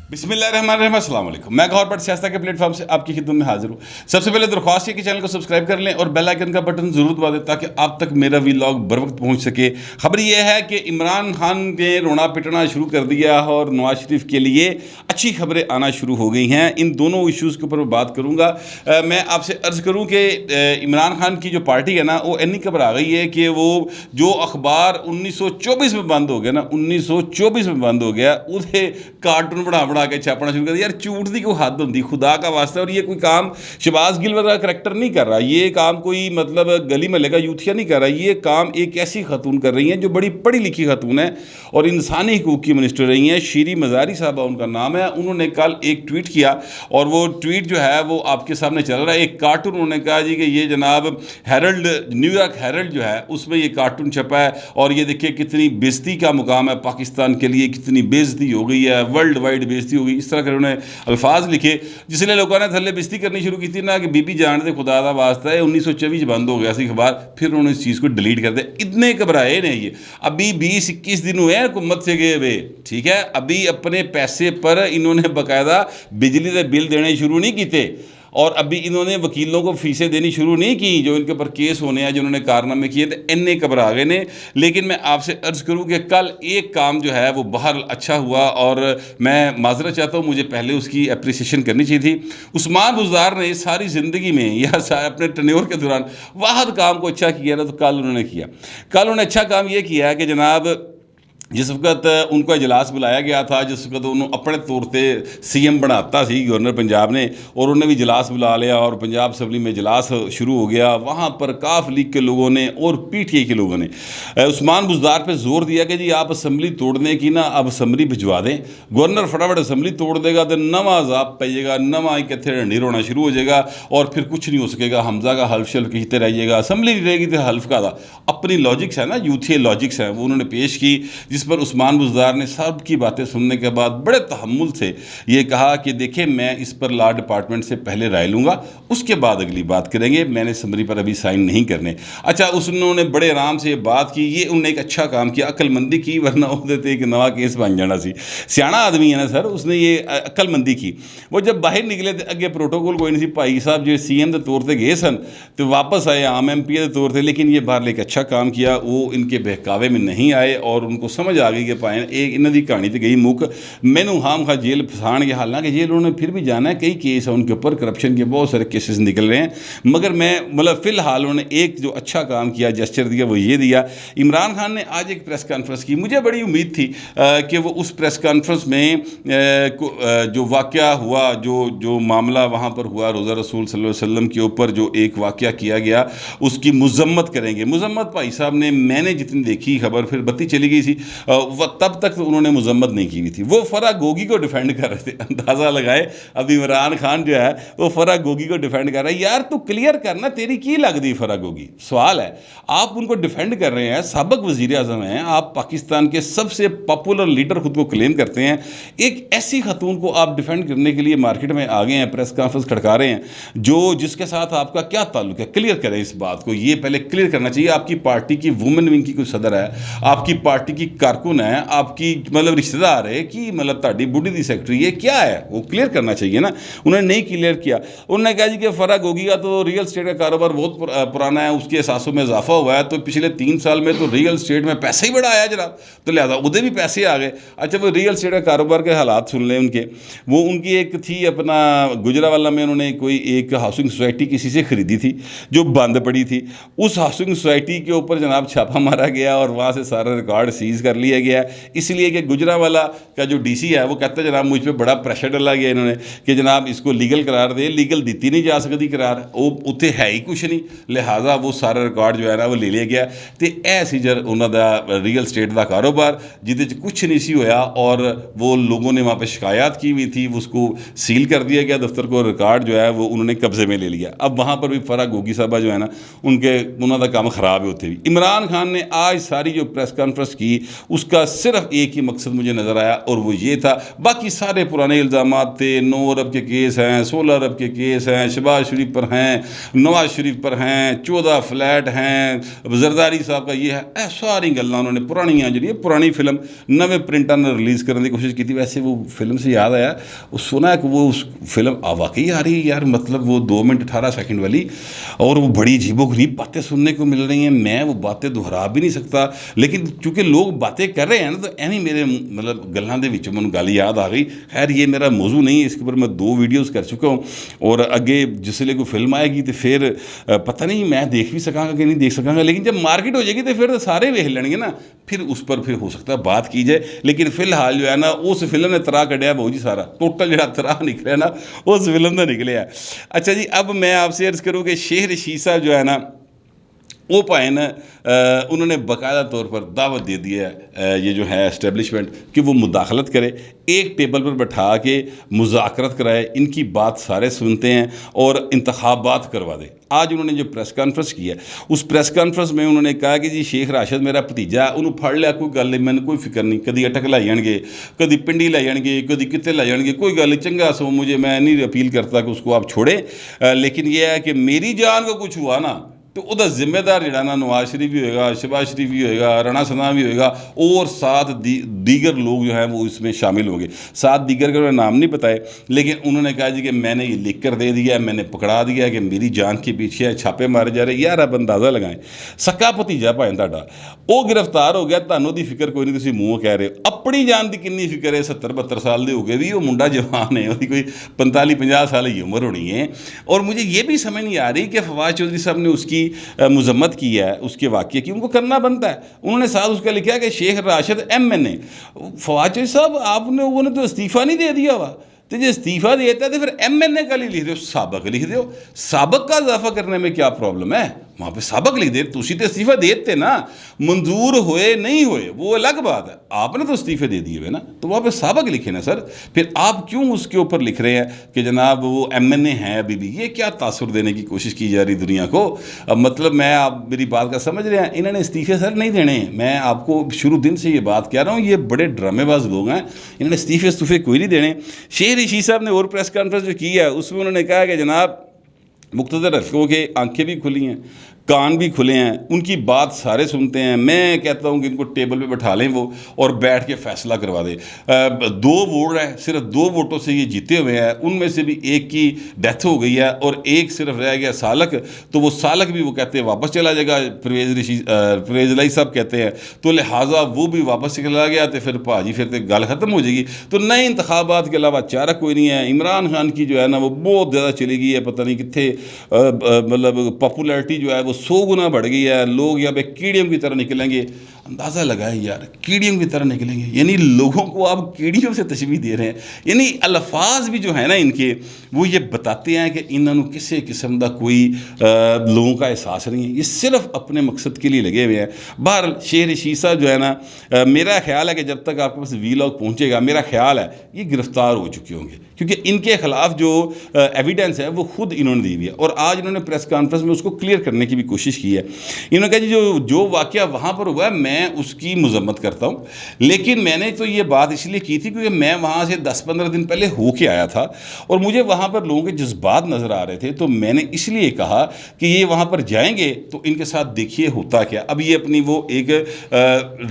بسم اللہ الرحمن الرحیم، السلام علیکم۔ میں گور بٹ سیاست کے پلیٹ فارم سے آپ کی خدمت میں حاضر ہوں۔ سب سے پہلے درخواست ہے کہ چینل کو سبسکرائب کر لیں اور بیل آئیکن کا بٹن ضرور دبا دیں تاکہ آپ تک میرا ویلاگ بر وقت پہنچ سکے۔ خبر یہ ہے کہ عمران خان نے رونا پٹنا شروع کر دیا اور نواز شریف کے لیے اچھی خبریں آنا شروع ہو گئی ہیں۔ ان دونوں ایشوز کے اوپر میں بات کروں گا۔ میں آپ سے عرض کروں کہ عمران خان کی جو پارٹی ہے نا، وہ انی گھبرا گئی ہے کہ وہ جو اخبار 1924 میں بند ہو گیا نا، 1924 میں بند ہو گیا، اسے کارٹون بنا کے چھاپنا شروع کر دیا۔ یار جھوٹ دی کوئی حد ہوتی، خدا کا واسطہ۔ اور یہ کوئی کام شہباز گل کا کریکٹر نہیں کر رہا، یہ کام کوئی مطلب گلی محلے کا یوتھیا نہیں کر رہا، یہ کام ایک ایسی خاتون کر رہی ہیں جو بڑی پڑھی لکھی خاتون ہے اور انسانی حقوق کی منسٹر رہی ہیں۔ شیری مزاری صاحبہ ان کا نام ہے۔ انہوں نے کل ایک ٹویٹ کیا اور وہ ٹویٹ جو ہے وہ آپ کے سامنے چل رہا ہے۔ ایک کارٹون انہوں نے کہا جی کہ یہ جناب ہیرلڈ، نیو یارک ہیرلڈ جو ہے اس میں یہ کارٹون چھپا ہے اور یہ دیکھیں کتنی بےزتی کا مقام ہے پاکستان کے لیے، کتنی بےزتی ہو گئی ہے، ورلڈ وائڈ بےزتی ہو گئی۔ اس طرح کے انہوں نے الفاظ لکھے جس لیے لوگوں نے تھلے بےزتی کرنی شروع کی تھی نا کہ بی بی جان دے خدا دا واسطہ ہے۔ 1924 بند ہو گیا سی اخبار، پھر انہوں نے اس چیز کو ڈیلیٹ کر دیا۔ اتنے گھبرائے نہیں، یہ ابھی 20-21 دن ہوئے ہیں حکومت سے گئے ہوئے، ٹھیک ہے۔ ابھی اپنے پیسے پر انہوں نے باقاعدہ بجلی کے بل دینے شروع نہیں کیتے اور ابھی انہوں نے وکیلوں کو فیسیں دینی شروع نہیں کی جو ان کے اوپر کیس ہونے ہیں، جنہوں نے کارنامے کیے تھے۔ انے گھبرا گئے نے۔ لیکن میں آپ سے عرض کروں کہ کل ایک کام جو ہے وہ باہر اچھا ہوا اور میں معذرت چاہتا ہوں، مجھے پہلے اس کی اپریسیشن کرنی چاہیے تھی۔ عثمان بزدار نے ساری زندگی میں یا اپنے ٹینیور کے دوران واحد کام کو اچھا کیا نا تو کل انہوں نے کیا۔ کل انہوں نے اچھا کام یہ کیا ہے کہ جناب جس وقت ان کو اجلاس بلایا گیا تھا، جس وقت انہوں اپنے طور پہ سی ایم بناتا سی گورنر پنجاب نے، اور انہوں نے بھی اجلاس بلا لیا اور پنجاب اسمبلی میں اجلاس شروع ہو گیا۔ وہاں پر کاف لیگ کے لوگوں نے اور پی ٹی آئی کے لوگوں نے عثمان بزدار پہ زور دیا کہ جی آپ اسمبلی توڑنے کی نا اب اسمبلی بھجوا دیں۔ گورنر فٹافٹ اسمبلی توڑ دے گا تو نواں عذاب پائیے گا، نواں کتنے ڈنڈی رونا شروع ہو جائے گا اور پھر کچھ نہیں ہو سکے گا۔ حمزہ کا حلف شلف کہتے رہیے گا، اسمبلی نہیں رہے گی تو حلف کا تھا۔ اپنی لاجکس ہے نا، یوتھیا لاجکس ہیں، وہ انہوں نے پیش کی جس پر عثمان بزدار نے سب کی باتیں سننے کے بعد بڑے تحمل سے یہ کہا کہ دیکھیں میں اس پر لا ڈپارٹمنٹ سے پہلے رائے لوں گا، اس کے بعد اگلی بات کریں گے، میں نے سمری پر ابھی سائن نہیں کرنے۔ اچھا، انہوں نے بڑے آرام سے یہ بات کی، یہ انہوں نے ایک اچھا کام کیا، عقل مندی کی، ورنہ وہ دیتے ایک نواں کیس بن جانا سی۔ سیانا آدمی ہے نا سر، اس نے یہ عقل مندی کی۔ وہ جب باہر نکلے تھے اگے پروٹوکول کوئی نہیں سی، بھائی صاحب جو سی ایم کے طور پہ گئے سن تو واپس آئے عام ایم پی کے طور پہ، لیکن یہ باہر ایک اچھا کام کیا، وہ ان کے بہکاوے میں نہیں آئے اور ان کو سمجھ آ گئی کہ پائیں ایک انہوں دی کہانی تو گئی مک، مینوں خام خواہ جیل پھسان گیا، حالانکہ جیل انہوں نے پھر بھی جانا ہے، کئی کیس ہیں ان کے اوپر، کرپشن کے بہت سارے کیسز نکل رہے ہیں، مگر میں مطلب فی الحال انہوں نے ایک جو اچھا کام کیا، جسچر دیا، وہ یہ دیا۔ عمران خان نے آج ایک پریس کانفرنس کی، مجھے بڑی امید تھی کہ وہ اس پریس کانفرنس میں جو واقعہ ہوا، جو معاملہ وہاں پر ہوا روزہ رسول صلی اللہ علیہ وسلم کے اوپر جو ایک واقعہ کیا گیا، اس کی مذمت کریں گے۔ مذمت بھائی صاحب نے، میں نے جتنی دیکھی خبر، پھر بتی چلی گئی تھی، تب تک انہوں نے مذمت نہیں کی ہوئی تھی، وہ فرح گوگی کو ڈیفینڈ کر رہے تھے۔ اندازہ لگائے اب عمران خان جو ہے وہ فرح گوگی کو ڈیفینڈ کر رہا ہے۔ یار تو کلیئر کرنا، تیری کی لگ دی فرح گوگی؟ سوال ہے، آپ ان کو ڈیفینڈ کر رہے ہیں، سابق وزیر اعظم ہیں، آپ پاکستان کے سب سے پاپولر لیڈر خود کو کلیم کرتے ہیں، ایک ایسی خاتون کو آپ ڈیفینڈ کرنے کے لیے مارکیٹ میں آ گئے ہیں، پریس کانفرنس کھڑکا رہے ہیں، جس کے ساتھ آپ کا کیا تعلق ہے؟ کلیئر کریں اس بات کو، یہ پہلے کلیئر کرنا چاہیے۔ آپ کی پارٹی کی وومن ونگ کی کوئی صدر ہے، آپ کی پارٹی کی کارکن ہے، آپ کی مطلب رشتہ دار ہے کہ مطلب تاڑی بوڑھی دی سیکٹری، یہ کیا ہے؟ وہ کلیئر کرنا چاہیے نا۔ انہوں نے نہیں کلیئر کیا۔ انہوں نے کہا جی کہ فرح گوگی کا تو ریئل اسٹیٹ کا کاروبار بہت پرانا ہے، اس کے اثاثوں میں اضافہ ہوا ہے، تو پچھلے 3 سال میں تو ریئل اسٹیٹ میں پیسہ ہی بڑا آیا جناب، تو لہٰذا ادھر بھی پیسے آ گئے۔ اچھا، وہ ریئل اسٹیٹ کا کاروبار کے حالات سن لیں ان کے۔ وہ ان کی ایک تھی اپنا گجرانوالہ میں، انہوں نے کوئی ایک ہاؤسنگ سوسائٹی کسی سے خریدی تھی جو بند پڑی تھی، اس ہاؤسنگ سوسائٹی کے اوپر جناب چھاپا مارا گیا اور وہاں سے سارا ریکارڈ سیز کر لیا گیا، اس لیے کہ گجرانوالہ کا جو ڈی سی ہے وہ کہتا ہے جناب مجھ پہ بڑا پریشر ڈالا گیا انہوں نے کہ جناب اس کو لیگل قرار دے، لیگل دیتی نہیں جا سکتی قرار، وہ اتنے ہے ہی کچھ نہیں، لہٰذا وہ سارا ریکارڈ جو ہے نا وہ لے لیا گیا۔ تو اے سی جر انہوں دا ریئل اسٹیٹ دا کاروبار جہد کچھ نہیں سی ہویا، اور وہ لوگوں نے وہاں پہ شکایات کی ہوئی تھی، اس کو سیل کر دیا گیا دفتر کو، ریکارڈ جو ہے وہ انہوں نے قبضے میں لے لیا۔ اب وہاں پر بھی فرح گوگی صاحبہ جو ہے نا انہوں کا کام خراب ہوتے ہوئی۔ عمران خان نے آج ساری جو پریس کانفرنس کی اس کا صرف ایک ہی مقصد مجھے نظر آیا اور وہ یہ تھا. باقی سارے پرانے الزامات تھے, 9 ارب کے کیس ہیں, 16 ارب کے کیس ہیں, شہباز شریف پر ہیں, نواز شریف پر ہیں, 14 فلیٹ ہیں, زرداری صاحب کا یہ ہے, ساری گلاں انہوں نے پرانیاں جڑی پرانی فلم نویں پرنٹاں نے ریلیز کرنے کی کوشش کی تھی. ویسے وہ فلم سے یاد آیا, وہ سنا ہے کہ وہ اس فلم واقعی آ رہی ہے یار, مطلب وہ 2 منٹ 18 سیکنڈ والی, اور وہ بڑی عجیب و غریب باتیں سننے کو مل رہی ہیں. میں وہ باتیں دہرا بھی نہیں سکتا, لیکن چونکہ لوگ باتیں کر رہے ہیں نا, تو ایویں میرے مطلب گلاں دے وچ مینوں گل یاد آ گئی. خیر یہ میرا موضوع نہیں ہے, اس کے اوپر میں 2 ویڈیوز کر چکا ہوں, اور اگے جس لے کوئی فلم آئے گی تو پھر پتہ نہیں میں دیکھ بھی سکاں گا کہ نہیں دیکھ سکاں گا, لیکن جب مارکیٹ ہو جائے گی تو پھر تو سارے ویکھ لیں گے نا, پھر اس پر پھر ہو سکتا ہے بات کی جائے. لیکن فی الحال جو ہے نا اس فلم نے ترا کڈیا بہو جی, سارا ٹوٹل جڑا ترا نکلیا نا اس فلم کا نکلیا. اچھا جی, اب میں آپ سے عرض کروں کہ شیخ رشید صاحب جو ہے نا وہ پائے نا انہوں نے باقاعدہ طور پر دعوت دے دی ہے یہ جو ہے اسٹیبلشمنٹ کہ وہ مداخلت کرے, ایک ٹیبل پر بٹھا کے مذاکرت کرائے, ان کی بات سارے سنتے ہیں اور انتخابات کروا دے. آج انہوں نے جو پریس کانفرنس کی ہے, اس پریس کانفرنس میں انہوں نے کہا کہ جی شیخ راشد میرا بھتیجا, انہوں پھڑ لیا کوئی گل نہیں, میں نے کوئی فکر نہیں, کدی اٹک لائی جان گے, کدی پنڈی لائی جان گے, کدی کتے لائی جان گے, کوئی گل نہیں, چنگا سو مجھے, میں نہیں اپیل کرتا کہ اس کو آپ چھوڑیں, لیکن یہ ہے کہ میری جان کو کچھ ہوا نا تو وہ ذمہ دار جڑا نا نواز شریف بھی ہوئے گا, شہباز شریف بھی ہوئے گا, رانا ثنا بھی ہوئے گا, اور 7 دیگر لوگ جو ہیں وہ اس میں شامل ہوں گے. 7 دیگر کے انہوں نے نام نہیں بتائے, لیکن انہوں نے کہا جی کہ میں نے یہ لکھ کر دے دیا ہے, میں نے پکڑا دیا کہ میری جان کے پیچھے چھاپے مارے جا رہے. یار آپ اندازہ لگائیں, سکا بھتیجا بھائیں تہاڈا وہ گرفتار ہو گیا, تہانوں دی فکر کوئی نہیں, تسی منہ کہہ رہے ہو. اپنی جان دی کنی فکر ہے, 70-72 سال دے ہو گئے بھی, وہ منڈا جوان ہے, کوئی 45-50 سال کی عمر ہونی ہے. اور مجھے یہ بھی سمجھ نہیں آ رہی کہ فواد چودھری صاحب نے اس کی مذمت کی ہے, اس کے واقعے کی, ان کو کرنا بنتا ہے. انہوں نے ساتھ اس کا لکھا کہ شیخ راشد MNA. فواد چودھری صاحب آپ نے وہ نے تو استعفیٰ نہیں دے دیا ہوا, تو جی استعفیٰ دیتا ہے تو پھر MNA کا لکھ دو, سابق لکھ دو. سابق کا اضافہ کرنے میں کیا پرابلم ہے, وہاں پہ سابق لکھ دے. تسی تو استعفیٰ دیتے نا, منظور ہوئے نہیں ہوئے وہ الگ بات ہے, آپ نے تو استعفے دے دیے ہوئے نا, تو وہاں پہ سابق لکھے نا سر. پھر آپ کیوں اس کے اوپر لکھ رہے ہیں کہ جناب وہ MNA ہے ابھی بھی؟ یہ کیا تاثر دینے کی کوشش کی جا رہی دنیا کو؟ مطلب میں آپ میری بات کا سمجھ رہے ہیں, انہوں نے استعفے سر نہیں دینے ہیں. میں آپ کو شروع دن سے یہ بات کہہ رہا ہوں, یہ بڑے ڈرامے باز لوگ ہیں, انہوں نے استعفے کوئی نہیں دینے. شیخ رشید صاحب نے اور پریس کانفرنس جو کی ہے اس میں انہوں نے کہا کہ جناب مقتدر حلقوں کے آنکھیں بھی کھلی ہیں, کان بھی کھلے ہیں, ان کی بات سارے سنتے ہیں. میں کہتا ہوں کہ ان کو ٹیبل پہ بٹھا لیں وہ, اور بیٹھ کے فیصلہ کروا دیں. 2 ووٹ ہیں, صرف 2 ووٹوں سے یہ جیتے ہوئے ہیں, ان میں سے بھی ایک کی ڈیتھ ہو گئی ہے اور ایک صرف رہ گیا سالک. تو وہ سالک بھی وہ کہتے ہیں واپس چلا جائے گا, پرویز الہی صاحب کہتے ہیں, تو لہٰذا وہ بھی واپس چلا گیا تو پھر بھاجی پھر تو گل ختم ہو جائے گی. تو نئے انتخابات کے علاوہ چارہ کوئی نہیں ہے. عمران خان کی جو ہے نا وہ بہت زیادہ چلی گئی ہے, پتہ نہیں کتنے مطلب پاپولیرٹی جو ہے وہ 100 گنا بڑھ گئی ہے. لوگ یہاں پہ کیڑیوں کی طرح نکلیں گے. اندازہ لگائیں یار, کیڑیوں کی طرح نکلیں گے, یعنی لوگوں کو آپ کیڑیوں سے تشبیہ دے رہے ہیں. یعنی الفاظ بھی جو ہیں نا ان کے, وہ یہ بتاتے ہیں کہ انہوں کسی قسم کا کوئی لوگوں کا احساس نہیں ہے, یہ صرف اپنے مقصد کے لیے لگے ہوئے ہیں. بہرحال شیخ رشید صاحب جو ہے نا, میرا خیال ہے کہ جب تک آپ کے پاس ویلاگ پہنچے گا, میرا خیال ہے یہ گرفتار ہو چکے ہوں گے, کیونکہ ان کے خلاف جو ایویڈنس ہے وہ خود انہوں نے دی ہوئی ہے. اور آج انہوں نے پریس کانفرنس میں اس کو کلیئر کرنے کی بھی کوشش کی ہے. انہوں نے کہا جی جو واقعہ وہاں پر ہوا ہے میں اس کی مذمت کرتا ہوں, لیکن میں نے تو یہ بات اس لیے کی تھی کیونکہ میں وہاں سے 10-15 دن پہلے ہو کے آیا تھا, اور مجھے وہاں پر لوگوں کے جذبات نظر آ رہے تھے. تو میں نے اس لیے کہا کہ یہ وہاں پر جائیں گے تو ان کے ساتھ دیکھیے ہوتا کیا. اب یہ اپنی وہ ایک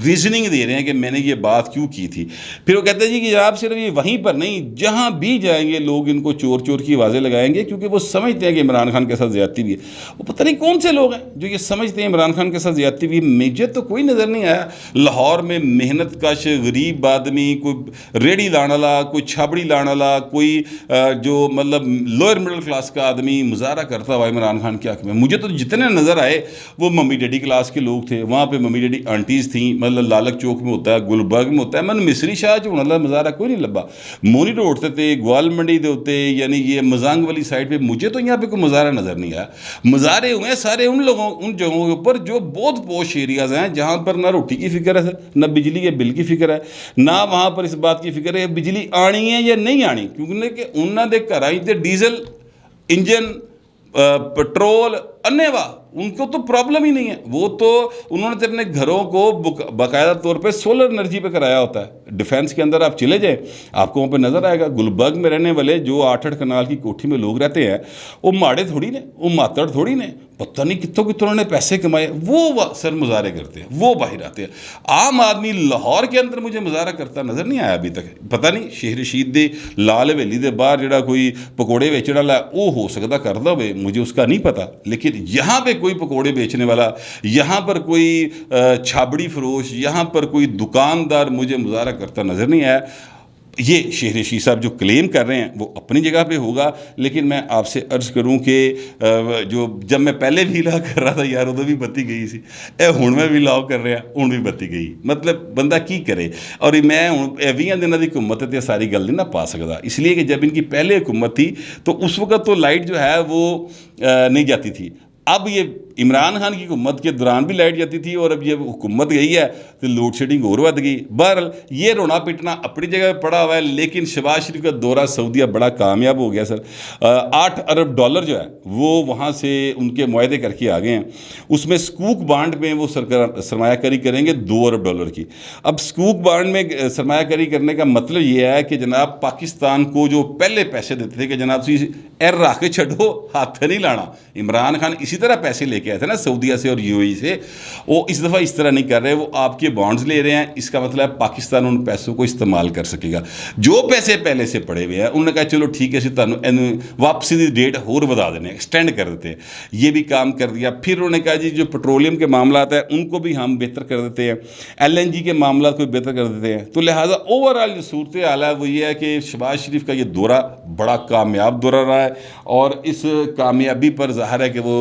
ریزننگ دے رہے ہیں کہ میں نے یہ بات کیوں کی تھی. پھر وہ کہتے ہیں جی کہ آپ صرف یہ وہیں پر نہیں, جہاں بھی جائیں گے لوگ ان کو چور چور کی آوازیں لگائیں گے, کیونکہ وہ سمجھتے ہیں کہ عمران خان کے ساتھ زیادتی بھی ہے. وہ پتہ نہیں کون سے لوگ ہیں جو یہ سمجھتے ہیں عمران خان کے ساتھ زیادتی بھی. مجھے تو کوئی نظر نہیں آیا. لاہور میں محنت کش غریب آدمی, کوئی ریڑھی لان والا, کوئی چھابڑی لان والا, کوئی جو مطلب لوئر مڈل کلاس کا آدمی مظاہرہ کرتا ہوا عمران خان کے حق میں. مجھے تو جتنے نظر آئے وہ ممی ڈیڈی کلاس کے لوگ تھے. وہاں پہ ممی ڈیڈی آنٹیز تھیں, مطلب لالک چوک میں ہوتا ہے, گلبرگ میں ہوتا ہے. من مصری شاہ جو اللہ مظاہرہ کوئی نہیں لبا. مونی روڈ تے گوال منڈی دے ہوتے, یعنی یہ مزانگ والی سائڈ پہ مجھے تو یہاں پہ کوئی مظاہرہ نظر نہیں آیا. مظاہرے ہوئے سارے ان لوگوں ان جگہوں کے اوپر جو بہت پوش ایریاز ہیں, جہاں پر نہ روٹی کی فکر ہے, نہ بجلی کے بل کی فکر ہے, نہ وہاں پر اس بات کی فکر ہے بجلی آنی ہے یا نہیں آنی, کیونکہ انہوں نے گھر آئی تے ڈیزل انجن پٹرول انیوا، ان کو تو پرابلم ہی نہیں ہے. وہ تو انہوں نے اپنے گھروں کو باقاعدہ طور پہ سولر انرجی پہ کرایا ہوتا ہے. ڈیفینس کے اندر آپ چلے جائیں, آپ کو وہاں پہ نظر آئے گا. گلبرگ میں رہنے والے جو 8 کنال کی کوٹھی میں لوگ رہتے ہیں, وہ ماڑے تھوڑی نے, وہ ماتڑ تھوڑی نے, پتہ نہیں کتوں نے پیسے کمائے. وہ سر مظاہرے کرتے ہیں, وہ باہر آتے ہیں. عام آدمی لاہور کے اندر مجھے مظاہرہ کرتا نظر نہیں آیا ابھی تک. پتہ نہیں شیخ رشید دے لال حویلی دے باہر جڑا کوئی پکوڑے بیچنے والا وہ ہو سکتا کرتا ہوئے, مجھے اس کا نہیں پتا. لیکن یہاں پہ کوئی پکوڑے بیچنے والا, یہاں پر کوئی چھابڑی فروش, یہاں پر کوئی دکاندار مجھے مظاہرہ کرتا نظر نہیں آیا. یہ شیخ رشید صاحب جو کلیم کر رہے ہیں وہ اپنی جگہ پہ ہوگا, لیکن میں آپ سے عرض کروں کہ جو جب میں پہلے بھی لاگ کر رہا تھا یار ادو بھی بتی گئی سی, ہوں میں بھی لاگ کر رہا ہوں بھی بتی گئی. مطلب بندہ کی کرے. اور میں ہوں 20 دنوں کی حکومت ہے ساری گل نہیں نہ پا سکتا, اس لیے کہ جب ان کی پہلے حکومت تھی تو اس وقت تو لائٹ جو ہے وہ نہیں جاتی تھی. اب یہ عمران خان کی حکومت کے دوران بھی لائٹ جاتی تھی, اور اب یہ حکومت گئی ہے تو لوڈ شیڈنگ اور ود گئی. بہرحال یہ رونا پٹنا اپنی جگہ پہ پڑا ہوا ہے, لیکن شہباز شریف کا دورہ سعودیہ بڑا کامیاب ہو گیا سر. 8 ارب ڈالر جو ہے وہ وہاں سے ان کے معاہدے کر کے آ گئے ہیں. اس میں سکوک بانڈ میں وہ سرمایہ کاری کریں گے 2 ارب ڈالر کی. اب سکوک بانڈ میں سرمایہ کاری کرنے کا مطلب یہ ہے کہ جناب پاکستان کو جو پہلے پیسے دیتے تھے کہ جناب ایر رکھ کے چھڈو, ہاتھ نہیں لانا. عمران خان اسی طرح پیسے لے کے آئے تھے نا سعودیہ سے اور UAE سے, وہ اس دفعہ اس طرح نہیں کر رہے, وہ آپ کے بانڈز لے رہے ہیں. اس کا مطلب ہے پاکستان ان پیسوں کو استعمال کر سکے گا. جو پیسے پہلے سے پڑے ہوئے ہیں انہوں نے کہا چلو ٹھیک ہے تمہیں واپسی کی ڈیٹ اور بتا دینے, ایکسٹینڈ کر دیتے ہیں. یہ بھی کام کر دیا. پھر انہوں نے کہا جی جو پٹرولیم کے معاملات ہیں ان کو بھی ہم بہتر کر دیتے ہیں, LNG کے معاملات کو بہتر کر دیتے ہیں. تو لہٰذا اوور آل جو صورت حال ہے وہ یہ ہے کہ شہباز شریف کا یہ دورہ بڑا کامیاب دورہ رہا ہے, اور اس کامیابی پر ظاہر ہے کہ وہ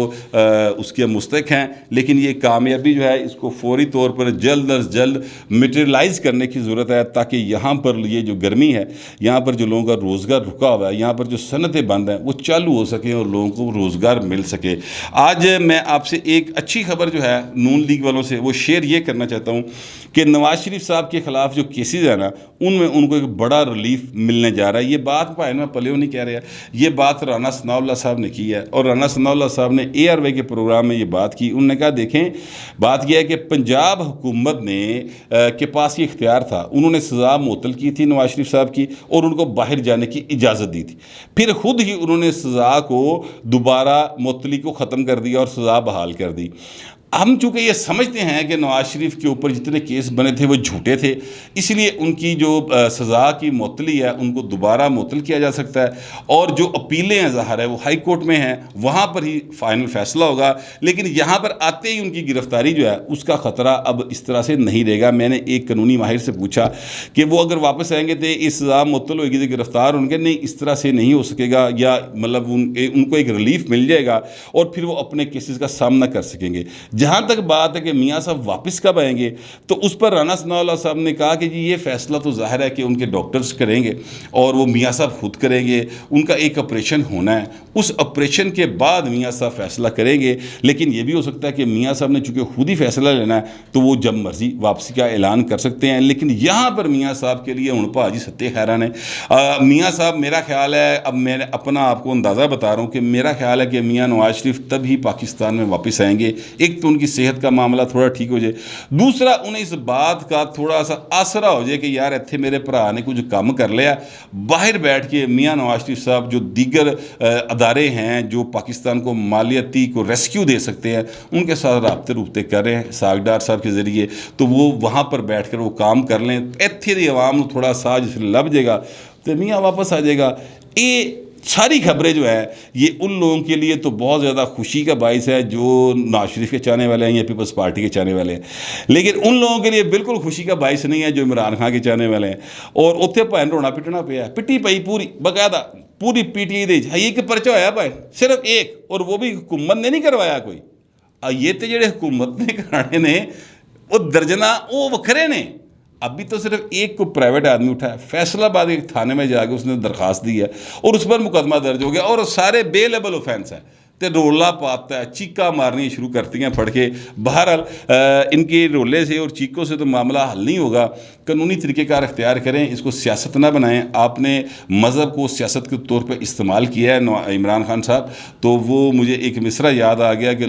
اس کے مستحق ہیں. لیکن یہ کامیابی جو ہے اس کو فوری طور پر جلد از جلد میٹیریلائز کرنے کی ضرورت ہے, تاکہ یہاں پر یہ جو گرمی ہے, یہاں پر جو لوگوں کا روزگار رکا ہوا ہے, یہاں پر جو صنعتیں بند ہیں وہ چالو ہو سکیں اور لوگوں کو روزگار مل سکے. آج میں آپ سے ایک اچھی خبر جو ہے نون لیگ والوں سے وہ شیئر یہ کرنا چاہتا ہوں کہ نواز شریف صاحب کے خلاف جو کیسز ہیں نا ان میں ان کو ایک بڑا ریلیف ملنے جا رہا ہے. یہ بات بھائی میں پلیو نہیں کہہ رہا, یہ بات رانا ثناء اللہ صاحب نے کی ہے, اور رانا ثناء اللہ صاحب نے ARY کے پروگرام میں یہ بات کی. انہوں نے کہا دیکھیں بات یہ ہے کہ پنجاب حکومت نے کے پاس یہ اختیار تھا, انہوں نے سزا معطل کی تھی نواز شریف صاحب کی اور ان کو باہر جانے کی اجازت دی تھی. پھر خود ہی انہوں نے سزا کو دوبارہ معطلی کو ختم کر دیا اور سزا بحال کر دی. ہم چونکہ یہ سمجھتے ہیں کہ نواز شریف کے اوپر جتنے کیس بنے تھے وہ جھوٹے تھے, اس لیے ان کی جو سزا کی معطلی ہے ان کو دوبارہ معطل کیا جا سکتا ہے, اور جو اپیلیں ہیں ظاہر ہے وہ ہائی کورٹ میں ہیں, وہاں پر ہی فائنل فیصلہ ہوگا. لیکن یہاں پر آتے ہی ان کی گرفتاری جو ہے اس کا خطرہ اب اس طرح سے نہیں رہے گا. میں نے ایک قانونی ماہر سے پوچھا کہ وہ اگر واپس آئیں گے تو یہ سزا معطل ہوئے گی تو گرفتار ہوں گے, نہیں اس طرح سے نہیں ہو سکے گا, یا مطلب ان کو ایک ریلیف مل جائے گا اور پھر وہ اپنے کیسز کا سامنا کر سکیں گے. جہاں تک بات ہے کہ میاں صاحب واپس کب آئیں گے, تو اس پر رانا ثناء اللہ صاحب نے کہا کہ جی یہ فیصلہ تو ظاہر ہے کہ ان کے ڈاکٹرز کریں گے اور وہ میاں صاحب خود کریں گے. ان کا ایک آپریشن ہونا ہے, اس آپریشن کے بعد میاں صاحب فیصلہ کریں گے. لیکن یہ بھی ہو سکتا ہے کہ میاں صاحب نے چونکہ خود ہی فیصلہ لینا ہے تو وہ جب مرضی واپسی کا اعلان کر سکتے ہیں. لیکن یہاں پر میاں صاحب کے لیے ہن بھاجی ستے حیران ہے. میاں صاحب میرا خیال ہے, اب میں اپنا آپ کو اندازہ بتا رہا ہوں کہ میرا خیال ہے کہ میاں نواز شریف تب ہی پاکستان میں واپس آئیں گے. ایک تو ان کی صحت کا معاملہ تھوڑا ٹھیک ہو جائے, دوسرا انہیں اس بات کا تھوڑا سا آسرا ہو جائے کہ یار ایتھے میرے بھرا نے کچھ کام کر لیا. باہر بیٹھ کے میاں نواز شریف صاحب جو دیگر ادارے ہیں جو پاکستان کو مالیاتی کو ریسکیو دے سکتے ہیں ان کے ساتھ رابطے کر رہے ہیں ساگڈار صاحب کے ذریعے, تو وہ وہاں پر بیٹھ کر وہ کام کر لیں. ایتھے دی عوام کو تھوڑا ساج لب جائے گا تو میاں واپس آ جائے گا. یہ ساری خبریں جو ہے یہ ان لوگوں کے لیے تو بہت زیادہ خوشی کا باعث ہے جو نواز شریف کے چاہنے والے ہیں یا پیپلز پارٹی کے چاہنے والے ہیں, لیکن ان لوگوں کے لیے بالکل خوشی کا باعث نہیں ہے جو عمران خان کے چاہنے والے ہیں. اور اتنے بھائی رونا پٹنا پیا, پٹی پئی پوری باقاعدہ پوری PTI دے ایک پرچہ ہویا بھائی, صرف ایک, اور وہ بھی حکومت نے نہیں کروایا کوئی. یہ تو جڑے حکومت نے کرانے نے وہ درجنا وہ وکھرے نے. ابھی تو صرف ایک کو پرائیویٹ آدمی اٹھا ہے, فیصلہ آباد ایک تھانے میں جا کے اس نے درخواست دی ہے اور اس پر مقدمہ درج ہو گیا, اور سارے بے لیبل اوفینس ہیں. تو رولا پاتا ہے، چیکا مارنی شروع کرتی ہیں پڑھ کے. بہرحال ان کے رولے سے اور چیکوں سے تو معاملہ حل نہیں ہوگا. قانونی طریقہ کار اختیار کریں، اس کو سیاست نہ بنائیں. آپ نے مذہب کو سیاست کے طور پہ استعمال کیا ہے عمران خان صاحب، تو وہ مجھے ایک مصرع یاد آ گیا کہ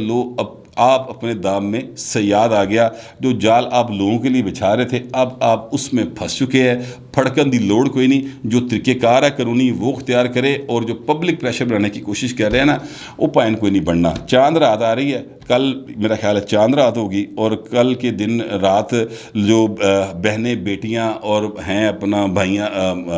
آپ اپنے دام میں سیاد آ گیا. جو جال آپ لوگوں کے لیے بچھا رہے تھے اب آپ اس میں پھنس چکے ہیں. پھڑکن دی لوڑ کوئی نہیں. جو طریقہ کار ہے قانونی وہ اختیار کرے، اور جو پبلک پریشر بنانے کی کوشش کر رہے ہیں نا، وہ پوائنٹ کوئی نہیں بننا. چاند رات آ رہی ہے، کل میرا خیال ہے چاند رات ہوگی، اور کل کے دن رات جو بہنیں بیٹیاں اور ہیں اپنا بھائیاں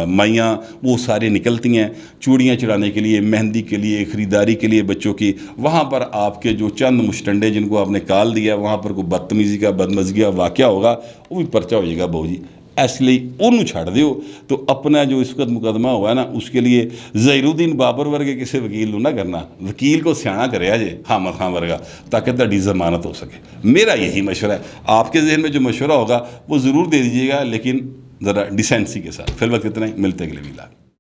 مائیاں، وہ سارے نکلتی ہیں چوڑیاں چڑھانے کے لیے، مہندی کے لیے، خریداری کے لیے بچوں کی. وہاں پر آپ کے جو چند مشٹنڈے جن کو آپ نے کال دیا، وہاں پر کوئی بدتمیزی کا بدمزگی کا واقعہ ہوگا، وہ بھی پرچہ ہو جائے گا بہو جی. اس لیے انہوں چھڑ دیو. تو اپنا جو اس وقت مقدمہ ہوا ہے نا، اس کے لیے ظہیر الدین بابر ورگے کسی وکیل نہ کرنا، وکیل کو سیاح کرے جے حامد خان ورگا، تاکہ تہاڈی ضمانت ہو سکے. میرا یہی مشورہ ہے. آپ کے ذہن میں جو مشورہ ہوگا وہ ضرور دے دیجیے گا، لیکن ذرا ڈیسینسی کے ساتھ. فی الوقت اتنا ہی، ملتے اگلے ویلاگ.